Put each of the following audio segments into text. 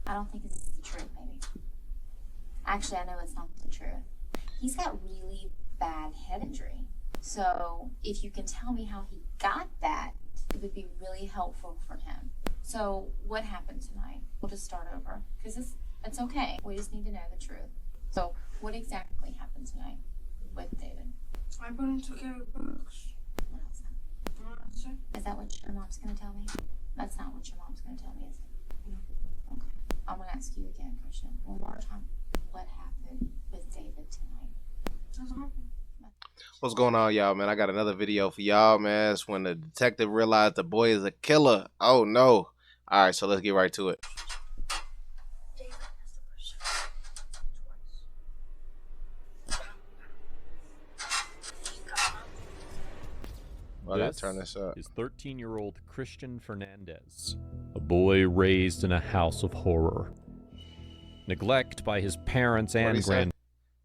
I don't think it's the truth, maybe. Actually, I know it's not the truth. He's got really bad head injury. So if you can tell me how he got that, it would be really helpful for him. So what happened tonight? We'll just start over, because it's okay. We just need to know the truth. So what exactly happened tonight with David? I put him to carry books. What else? Is that what your mom's going to tell me? That's not what your mom's going to tell me, is it? No. Okay. I'm going to ask you again, Christian, one more time. What happened with David tonight? That's happened. What's going on, y'all, man? I got another video for y'all, man. It's when the detective realized the boy is a killer. Oh, no. All right, so let's get right to it. Well, I turn this up. Is 13-year-old Christian Fernandez, a boy raised in a house of horror. Neglect by his parents and What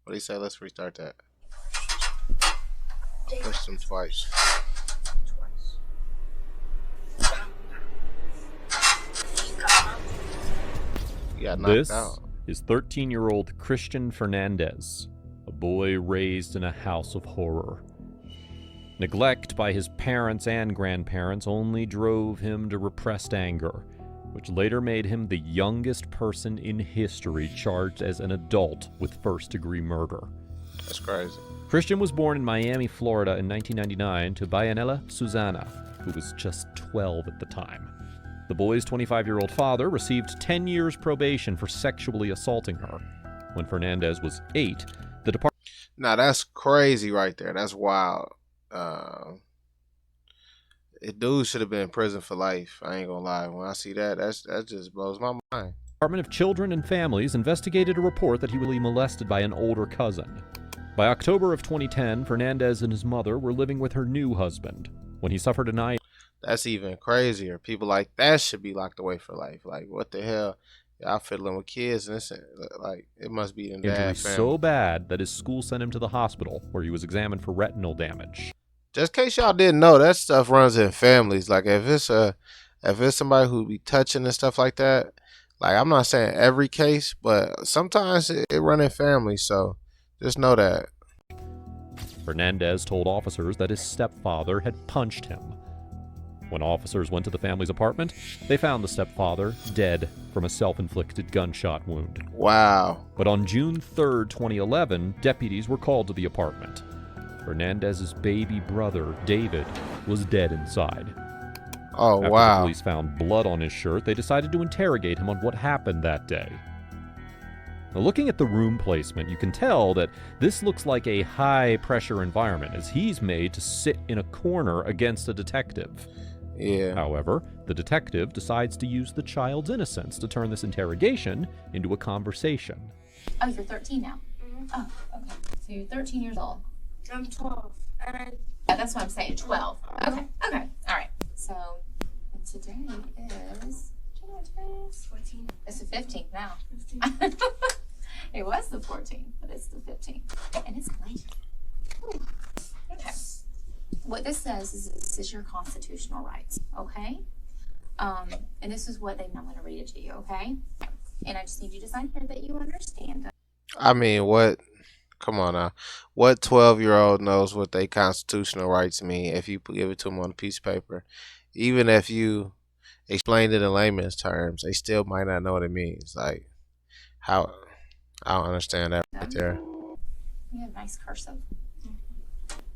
do you say? Let's restart that. Push him twice. You got knocked out. Is 13-year-old Christian Fernandez, a boy raised in a house of horror. Neglect by his parents and grandparents only drove him to repressed anger, which later made him the youngest person in history charged as an adult with first-degree murder. That's crazy. Christian was born in Miami, Florida in 1999 to Bayanella Susana, who was just 12 at the time. The boy's 25-year-old father received 10 years probation for sexually assaulting her. When Fernandez was 8, the department... Now, that's crazy right there. That's wild. Dude should have been in prison for life. I ain't gonna lie. When I see that, that just blows my mind. Department of Children and Families investigated a report that he was molested by an older cousin. By October of 2010, Fernandez and his mother were living with her new husband when he suffered a night. That's even crazier. People like that should be locked away for life. Like, what the hell? Y'all fiddling with kids, and it's like, it must be in Injury bad family. So bad that his school sent him to the hospital, where he was examined for retinal damage. Just in case y'all didn't know, that stuff runs in families. Like, if it's somebody who be touching and stuff like that, like, I'm not saying every case, but sometimes it run in families. So just know that. Fernandez told officers that his stepfather had punched him. When officers went to the family's apartment, they found the stepfather dead from a self-inflicted gunshot wound. Wow. But on June 3rd, 2011, deputies were called to the apartment. Fernandez's baby brother, David, was dead inside. Oh, After wow. the police found blood on his shirt, they decided to interrogate him on what happened that day. Now, looking at the room placement, you can tell that this looks like a high-pressure environment, as he's made to sit in a corner against a detective. Yeah. However, the detective decides to use the child's innocence to turn this interrogation into a conversation. Oh, you're 13 now? Mm-hmm. Oh, okay. So you're 13 years old. I'm 12. And Yeah, that's what I'm saying, 12. Okay, okay, all right. So, and today is, do you know what today is? 14. It's the 15th now. 15. It was the 14th, but it's the 15th. And it's late. Ooh. Okay. What this says is this is your constitutional rights, okay? And this is what I'm going to read it to you, okay? And I just need you to sign here that you understand it. I mean, what? Come on now. What 12-year-old knows what their constitutional rights mean if you give it to them on a piece of paper? Even if you explain it in layman's terms, they still might not know what it means. Like, how? I don't understand that right there. You have nice cursive.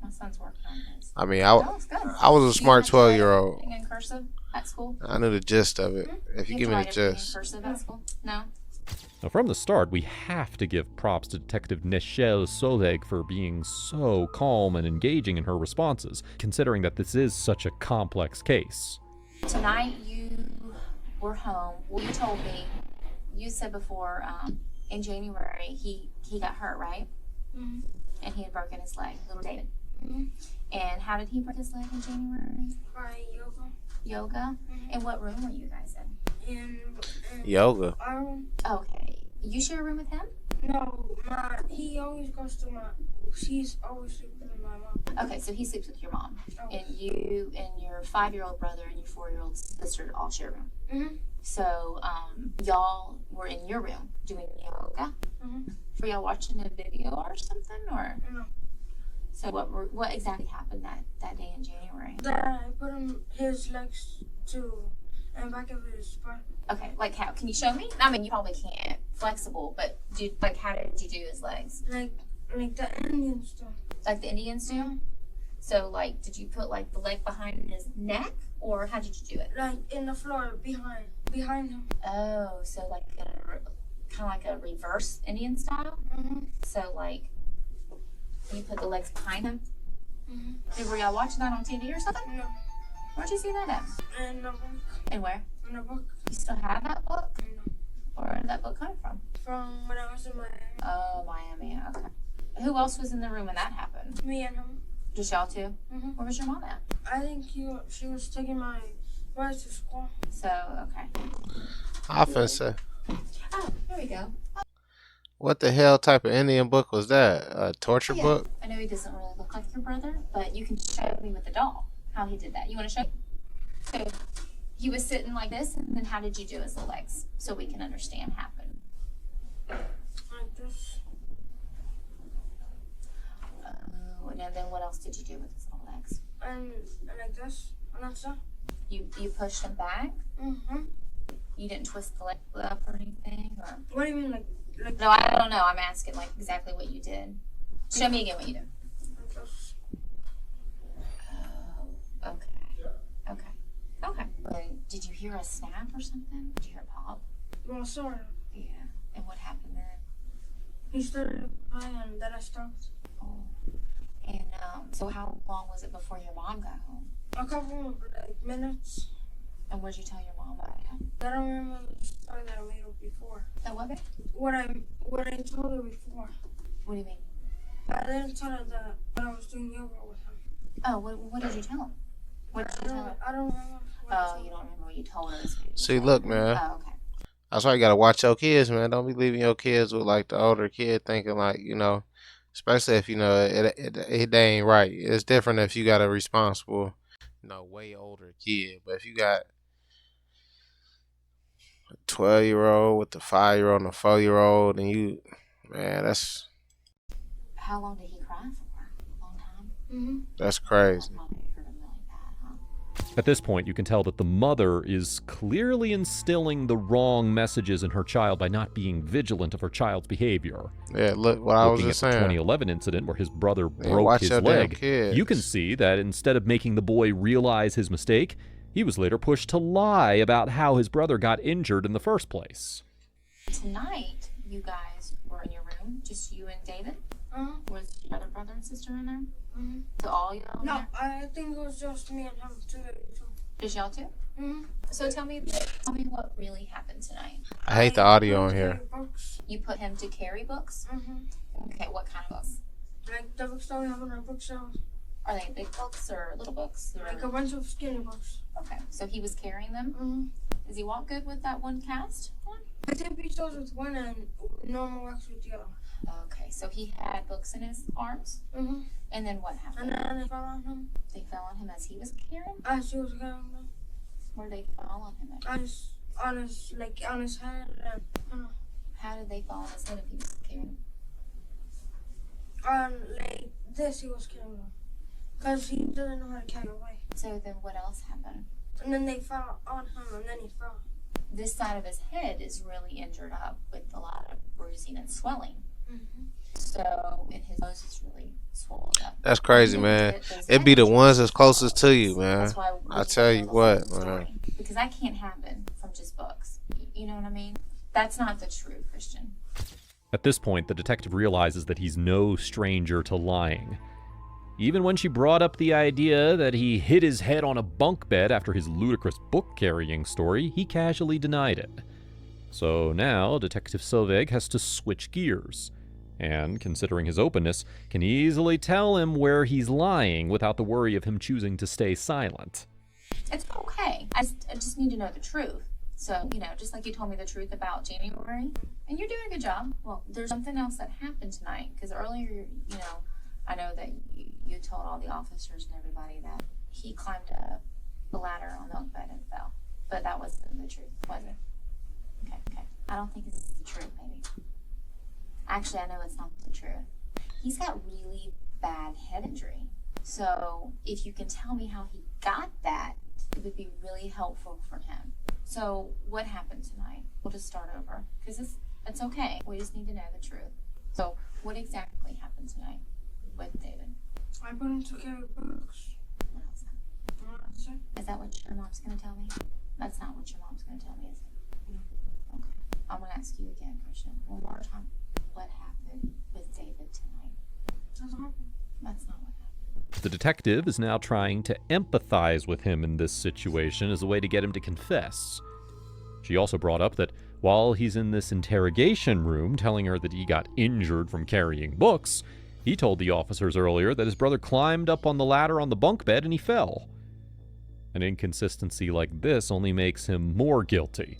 My son's working on his. I mean, Oh, it's good. I was a smart Do you have to write 12-year-old. anything in cursive at school? I knew the gist of it. If you give me the write everything in gist. cursive at school? No? Now, from the start, we have to give props to Detective Nichelle Soleg for being so calm and engaging in her responses, considering that this is such a complex case. Tonight you were home. Well, you told me, you said before, in January, he got hurt, right? Mm-hmm. And he had broken his leg, little David. Mm-hmm. And how did he break his leg in January? By yoga. Yoga? Mhm. And what room were you guys in? In Yoga. our room. Okay. You share a room with him? No, he always goes to she's always sleeping with my mom. Okay, so he sleeps with your mom. Oh. And you and your 5-year-old brother and your 4-year-old sister all share a room. Mm-hmm. So, y'all were in your room doing yoga. Mhm. Were y'all watching a video or something, or? No. So what exactly happened that day in January? That I put his legs to in back of his butt. Okay, like how? Can you show me? I mean, you probably can't. Flexible, but how did you do his legs? Like the Indian stuff. Like the Indians do? So, like, did you put, like, the leg behind his neck, or how did you do it? Like in the floor behind him. Oh, so like kind of like a reverse Indian style? Mm-hmm. So, like, you put the legs behind him? Mm-hmm. Were y'all watching that on TV or something? No. Where'd you see that at? In the book. And where? In the book. You still have that book? No. Where did that book come from? From when I was in Miami. Oh, Miami, okay. Who else was in the room when that happened? Me and him. Just y'all two? Mm-hmm. Where was your mom at? I think she was taking my boys to school. So, okay. Officer, Oh, there we go. what the hell type of Indian book was that? A torture Yeah. book? I know he doesn't really look like your brother, but you can show me with the doll how he did that. You want to show? So he was sitting like this, and then how did you do his legs so we can understand what happened? Like this. And then what else did you do with his little legs? And like this. And that's it. You pushed him back. Mm-hmm. You didn't twist the leg up or anything, or What do you mean like no? I don't know. I'm asking like exactly what you did. Show me again what you did. like this? Oh, okay. Okay. Okay. Did you hear a snap or something? Did you hear a pop? Well, sort of. Yeah. And what happened then? He started crying and then I stopped. Oh. And so how long was it before your mom got home? A couple of minutes. And what did you tell your mom about it? I don't remember the story that I made up before. That what? Babe? What I told her before. What do you mean? I didn't tell her that I was doing yoga with him. Oh, what did you tell him? What did you tell her? I don't remember. What I Oh, told you her. don't remember what you told her. See, look, man. Oh, okay. That's why you gotta watch your kids, man. Don't be leaving your kids with like the older kid thinking like, especially if they ain't right. It's different if you got a responsible, way older kid. But if you got a 12-year-old with a 5-year-old and a 4-year-old, and that's How long did he cry for? A long time? Mm-hmm. that's crazy. Probably hurt him really bad, huh? At this point, you can tell that the mother is clearly instilling the wrong messages in her child by not being vigilant of her child's behavior. Yeah, look what I was Looking just at the saying. 2011 incident where his brother Yeah, broke watch his your damn leg, kids. you can see that instead of making the boy realize his mistake, he was later pushed to lie about how his brother got injured in the first place. Tonight, you guys were in your room, just you and David? Uh-huh. Was your other brother and sister in there? Mm-hmm. So all y'all in No, there? I think it was just me and him too. Just y'all two? Mm-hmm. So tell me what really happened tonight. I hate the audio on here. Books. You put him to carry books? Mm-hmm. Okay, what kind of books? Like the books that we have on our bookshelf. Are they big books or little books? Or... Like a bunch of skinny books. Okay, so he was carrying them. Mm-hmm. Does he walk good with that one cast on? I think he starts with one and normal walks with the other. Okay, so he had books in his arms, Mm-hmm. and then what happened? And then they fell on him. They fell on him as he was carrying? As he was carrying them. Where did they fall on him at? On his head and How did they fall on his head if he was carrying? like this he was carrying them. Because he didn't know how to carry away. So then what else happened? And then they fell on him and then he fell. This side of his head is really injured up with a lot of bruising and swelling. Mm-hmm. So, and his nose is really swollen up. That's crazy, man. It be the ones that's closest to you, man. That's why we I need tell to you know the what, whole story. man. Because that can't happen from just books. You know what I mean? That's not the truth, Christian. At this point, the detective realizes that he's no stranger to lying. Even when she brought up the idea that he hit his head on a bunk bed after his ludicrous book-carrying story, he casually denied it. So now, Detective Selvig has to switch gears, and, considering his openness, can easily tell him where he's lying without the worry of him choosing to stay silent. It's okay. I just need to know the truth. So, just like you told me the truth about January, and you're doing a good job. Well, there's something else that happened tonight, because earlier, I know that you told all the officers and everybody that he climbed up the ladder on the bunk bed and fell. But that wasn't the truth, was it? Okay. I don't think it's the truth, maybe. Actually, I know it's not the truth. He's got really bad head injury. So if you can tell me how he got that, it would be really helpful for him. So what happened tonight? We'll just start over, because it's okay. We just need to know the truth. So what exactly happened tonight with David? I put him to carry books. What else? Is that what your mom's going to tell me? That's not what your mom's going to tell me, is it? No. Okay. I'm going to ask you again, Christian, one more time. What happened with David tonight? That's not happening. That's not what happened. The detective is now trying to empathize with him in this situation as a way to get him to confess. She also brought up that while he's in this interrogation room telling her that he got injured from carrying books, he told the officers earlier that his brother climbed up on the ladder on the bunk bed and he fell. An inconsistency like this only makes him more guilty.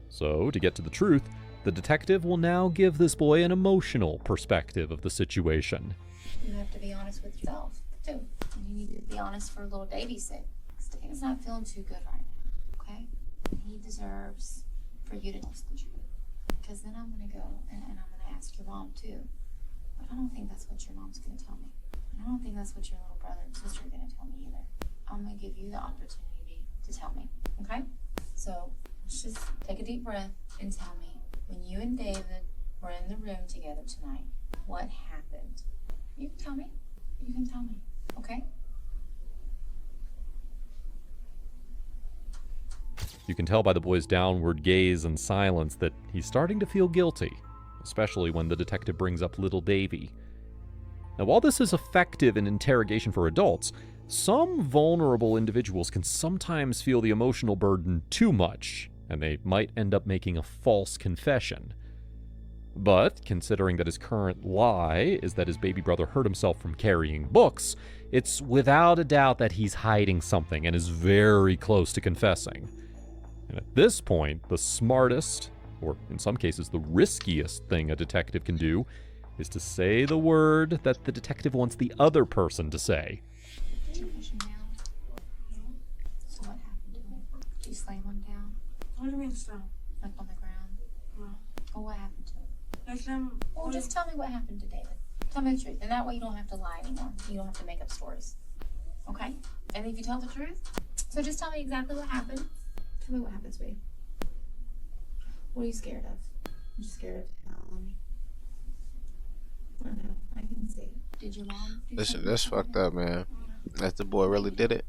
So, to get to the truth, the detective will now give this boy an emotional perspective of the situation. You have to be honest with yourself, too. And you need to be honest for little Davy's sake. Davy's not feeling too good right now, okay? He deserves for you to tell us the truth. Because then I'm going to go and I'm going to ask your mom, too. But I don't think that's what your mom's going to tell me. And I don't think that's what your little brother and sister are going to tell me either. I'm going to give you the opportunity to tell me, okay? So let's just take a deep breath and tell me, when you and David were in the room together tonight, what happened? You can tell me. You can tell me, okay? You can tell by the boy's downward gaze and silence that he's starting to feel guilty, especially when the detective brings up little Davy. Now, while this is effective in interrogation for adults, some vulnerable individuals can sometimes feel the emotional burden too much, and they might end up making a false confession. But, considering that his current lie is that his baby brother hurt himself from carrying books, it's without a doubt that he's hiding something and is very close to confessing. And at this point, the smartest, or in some cases the riskiest thing a detective can do, is to say the word that the detective wants the other person to say. Did you push him down? So what happened to him? Did you slam him down? What do you mean so? Like on the ground? No. Or what happened to him? Like them. Well, just tell me what happened to David. Tell me the truth. And that way you don't have to lie anymore. You don't have to make up stories. Okay? And if you tell the truth, so just tell me exactly what happened. Tell me what happened, sweetie. What are you scared of? I'm just scared of telling me. I know. I can see it. Did your mom do Listen, something that's about fucked it? up, man. That the boy really did it.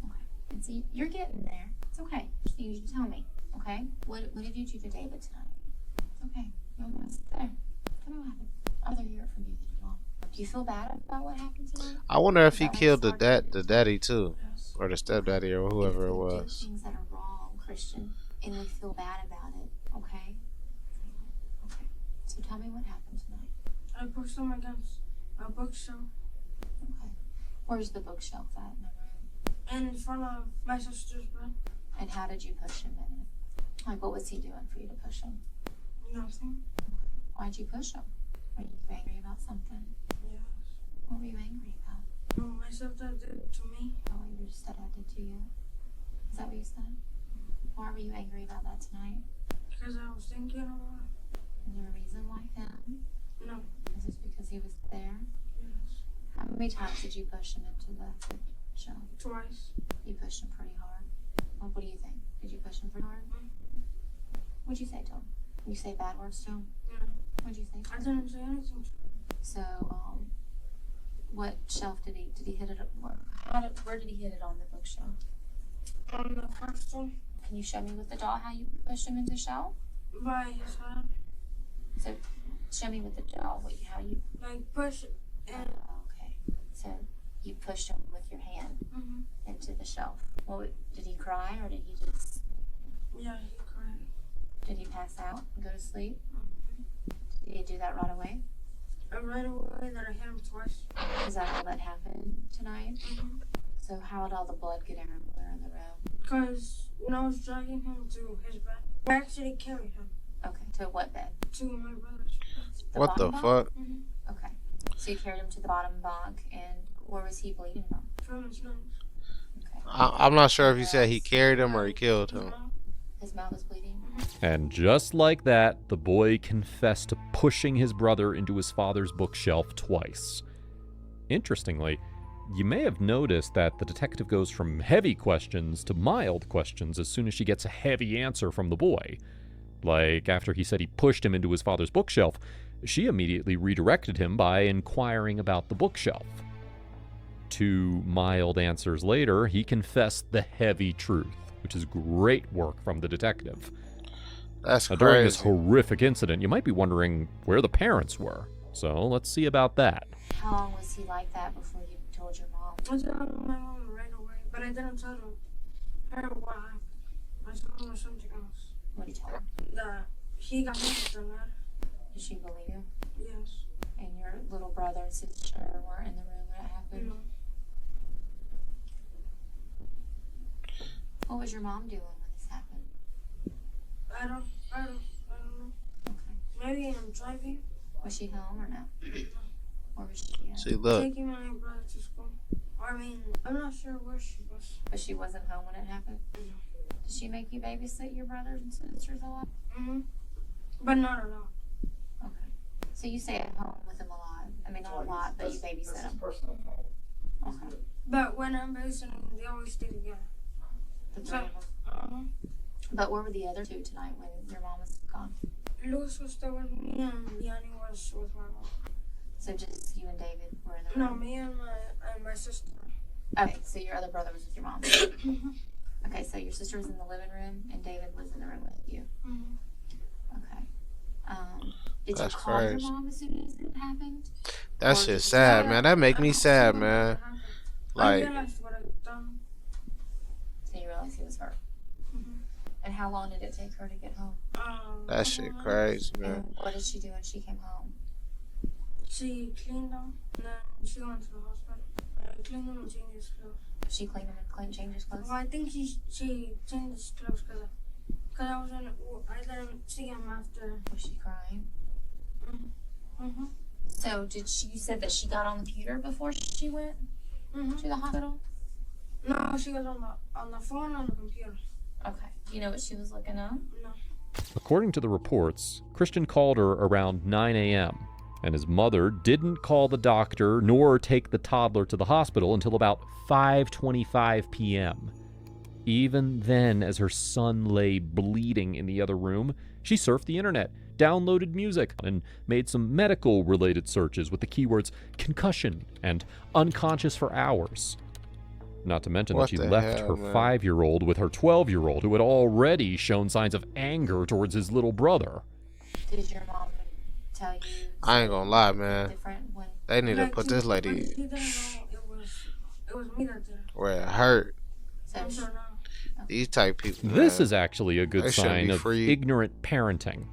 Okay. And see, you're getting there. It's okay. Just need you to tell me. Okay? What did you do to David tonight? It's okay. You don't want to sit there. Tell me what happened. I'd rather hear it from you than your mom. Do you feel bad about what happened tonight? I wonder if he That was killed the hard. daddy too, Yes. or the stepdaddy, or whoever it If we was. do things that are wrong, Christian, and we feel bad about it, okay? Okay. So tell me what happened tonight. I pushed him against a bookshelf Okay. Where's the bookshelf at in the room? in front of my sister's bed. And how did you push him in it? Like, what was he doing for you to push him? Nothing. Why'd you push him? Were you angry about something? Yes. What were you angry about? No, my stepdad did it to me. Oh, your stepdad did to you? Is that what you said? Why were you angry about that tonight? Because I was thinking a lot. Is there a reason why him? No. Is this because he was there? Yes. How many times did you push him into the shelf? Twice. You pushed him pretty hard. Well, what do you think? Did you push him pretty hard? What'd you say to him? You say bad words to him? Yeah. What'd you say to I him? didn't say anything to him. So, what shelf did he hit it? Where did he hit it on the bookshelf? On the first one, Can you show me with the doll how you pushed him into the shelf? by his head. So, show me with the doll how you. Like push it and Okay. So you pushed him with your hand into the shelf. Well, did he cry or did he just? yeah, he cried. Did he pass out and go to sleep? Did he do that right away? I right away that I hit him twice. Is that all that happened tonight? So how did all the blood get everywhere in the room? Because when I was dragging him to his bed, I actually carried him Okay. To what bed? to my brother's bed. What the bottom fuck? bunk? Okay. So you carried him to the bottom bunk, and where was he bleeding from? From his nose. Okay. I'm not sure if he said he carried him or he killed him. No. His mouth was bleeding. And just like that, the boy confessed to pushing his brother into his father's bookshelf twice. Interestingly, you may have noticed that the detective goes from heavy questions to mild questions as soon as she gets a heavy answer from the boy. Like after he said he pushed him into his father's bookshelf, she immediately redirected him by inquiring about the bookshelf. 2 mild answers later, he confessed the heavy truth, which is great work from the detective. That's Now, crazy. during this horrific incident, you might be wondering where the parents were. So let's see about that. How long was he like that before you told your mom? I told my mom right away, but I didn't tell her what happened. I told her something else. What did you tell her? That he got hit with that. Did she believe you? Yes. And your little brother and sister weren't in the room when it happened? No. What was your mom doing when this happened? I don't know. Okay. Maybe I'm driving. Was she home or no? Where was she at? See, look. Taking my brother to school. I mean, I'm not sure where she was. But she wasn't home when it happened? No. Did she make you babysit your brothers and sisters a lot? But not a lot. Okay. So you stay at home with them a lot. I mean, not a lot, but you babysit them. Okay. But when I'm babysitting, they always stay together. The three of them. But where were the other two tonight when your mom was gone? Louis was still with me and Yanni was with my mom. So just you and David were in the No, room? me and my sister. Okay, so your other brother was with your mom. Okay, so your sister was in the living room and David was in the room with you. Okay. Did That's you call crazy. your mom as soon as it happened? That Or shit's did sad, you- man. That make me sad, man. I Like, realized what I'd done. So you realized it was her. And how long did it take her to get home? that shit crazy, man. And what did she do when she came home? She cleaned them, and then she went to the hospital. Cleaned them and changed his clothes. She cleaned him and changed his clothes? Well, I think she changed his clothes because I was in. I didn't see him after. Was she crying? So you said that she got on the computer before she went to the hospital? No, she was on the phone on the computer. Okay. You know what she was looking up? No. According to the reports, Christian called her around 9 a.m., and his mother didn't call the doctor nor take the toddler to the hospital until about 5:25 p.m. Even then, as her son lay bleeding in the other room, she surfed the internet, downloaded music, and made some medical-related searches with the keywords concussion and unconscious for hours. Not to mention What that she the left hell, her man? 5-year-old with her 12-year-old, who had already shown signs of anger towards his little brother. Did your mom tell you I ain't gonna lie, man. different when They need to Like, put she- this but lady She didn't know it was me that did it. where it hurt. so I'm she, sure now. These type people. This man. is actually a good They shouldn't sign be of free. ignorant parenting.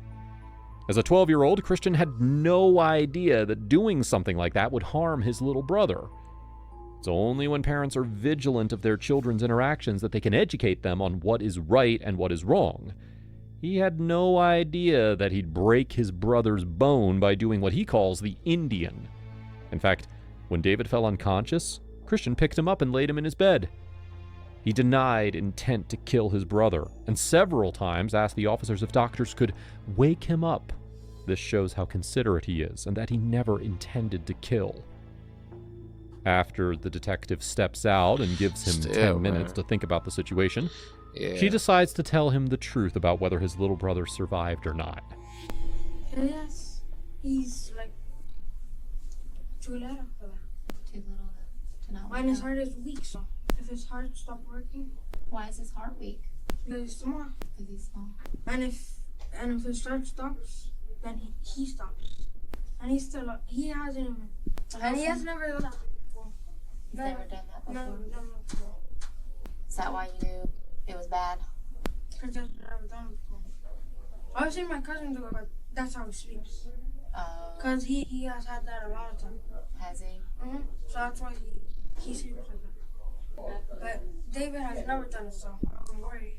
As a 12-year-old, Christian had no idea that doing something like that would harm his little brother. It's only when parents are vigilant of their children's interactions that they can educate them on what is right and what is wrong. He had no idea that he'd break his brother's bone by doing what he calls the Indian. In fact, when David fell unconscious, Christian picked him up and laid him in his bed. He denied intent to kill his brother, and several times asked the officers if doctors could wake him up. This shows how considerate he is, and that he never intended to kill. After the detective steps out and gives him Still, 10 minutes man. to think about the situation, Yeah. she decides to tell him the truth about whether his little brother survived or not. Yes, he's like too little for that. too little to know. And his heart is weak, so if his heart stopped working, Why is his heart weak? then he's small. Because he's small. And if his heart stops, then he stops. And he hasn't even. And he has never done that before. He's never done that before. No, before. Is that why you knew it was bad? Because I've never done it before. I've seen my cousin do it, but that's how he sleeps. Because he has had that a lot of times. Has he? So that's why he sleeps like that. But David has never done it, so I'm worried.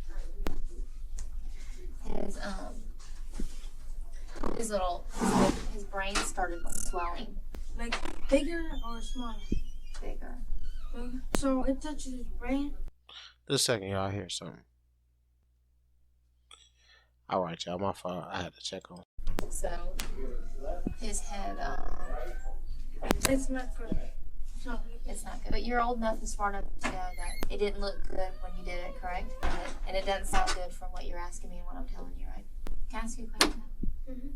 His brain started swelling Like bigger or smaller? bigger. Bigger. So it touches his brain. Just a second, y'all hear something. All right, y'all. My fault. I had to check on. So his head, It's not good. It's not good. it's not good. But you're old enough and smart enough to know that it didn't look good when you did it, correct? And it doesn't sound good from what you're asking me and what I'm telling you, right? Can I ask you a question? Mhm.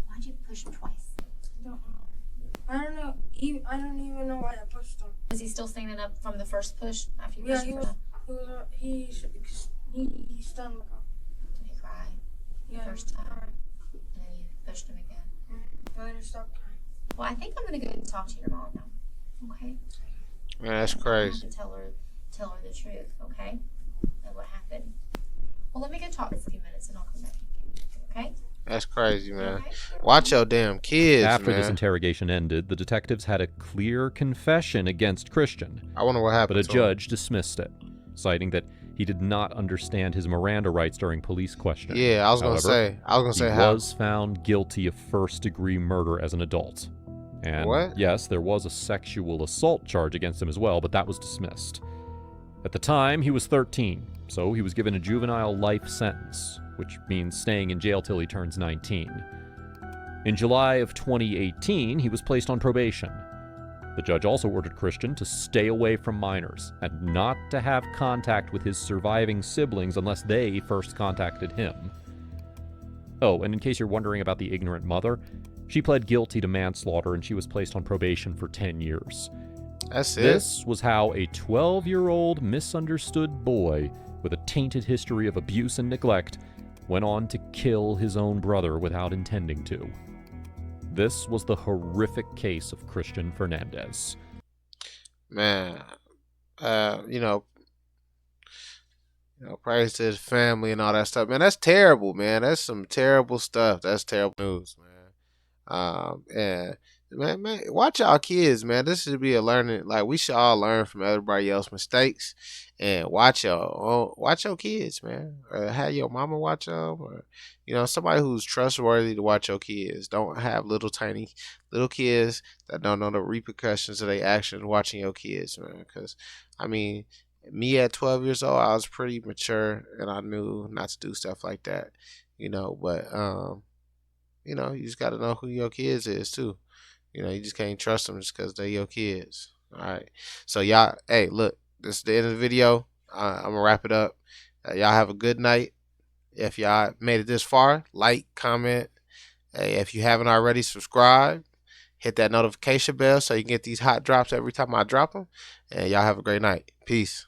Why'd you push him twice? I don't know. I don't know. I don't even know why I pushed him. Was he still standing up from the first push after you Yeah, pushed he him? was. He stunned me. Did he cry? Yeah. First time. Alright. And then you pushed him again. And then he stopped crying. Well, I think I'm gonna go and talk to your mom now. Okay? Man, that's I have crazy. to tell her the truth, okay? And what happened. Well, let me go talk for a few minutes and I'll come back. Okay? That's crazy, man. Okay? Watch your damn kids, After this man. interrogation ended, the detectives had a clear confession against Christian, I wonder what happened. but a to him. judge dismissed it, citing that he did not understand his Miranda rights during police questioning. Yeah, I was gonna However, say. he How. was found guilty of first-degree murder as an adult. And What? yes, there was a sexual assault charge against him as well, but that was dismissed. At the time, he was 13, so he was given a juvenile life sentence, which means staying in jail till he turns 19. In July of 2018, he was placed on probation. The judge also ordered Christian to stay away from minors and not to have contact with his surviving siblings unless they first contacted him. Oh, and in case you're wondering about the ignorant mother, she pled guilty to manslaughter and she was placed on probation for 10 years. That's it. This was how a 12-year-old misunderstood boy with a tainted history of abuse and neglect went on to kill his own brother without intending to. This was the horrific case of Christian Fernandez. Man, praise to his family and all that stuff. Man, that's terrible, man. That's some terrible stuff. That's terrible news, man. And man, watch y'all kids, man. This should be a learning. Like, we should all learn from everybody else's mistakes, and watch your kids, man. Or have your mama watch them, or somebody who's trustworthy to watch your kids. Don't have little kids that don't know the repercussions of their actions watching your kids, man. Because I mean, me at 12 years old, I was pretty mature and I knew not to do stuff like that, But you just got to know who your kids is too. You just can't trust them just because they're your kids. All right. So y'all, hey, look, this is the end of the video. I'm gonna wrap it up. Y'all have a good night. If y'all made it this far, like, comment. Hey, if you haven't already, subscribe. Hit that notification bell so you can get these hot drops every time I drop them. And y'all have a great night. Peace.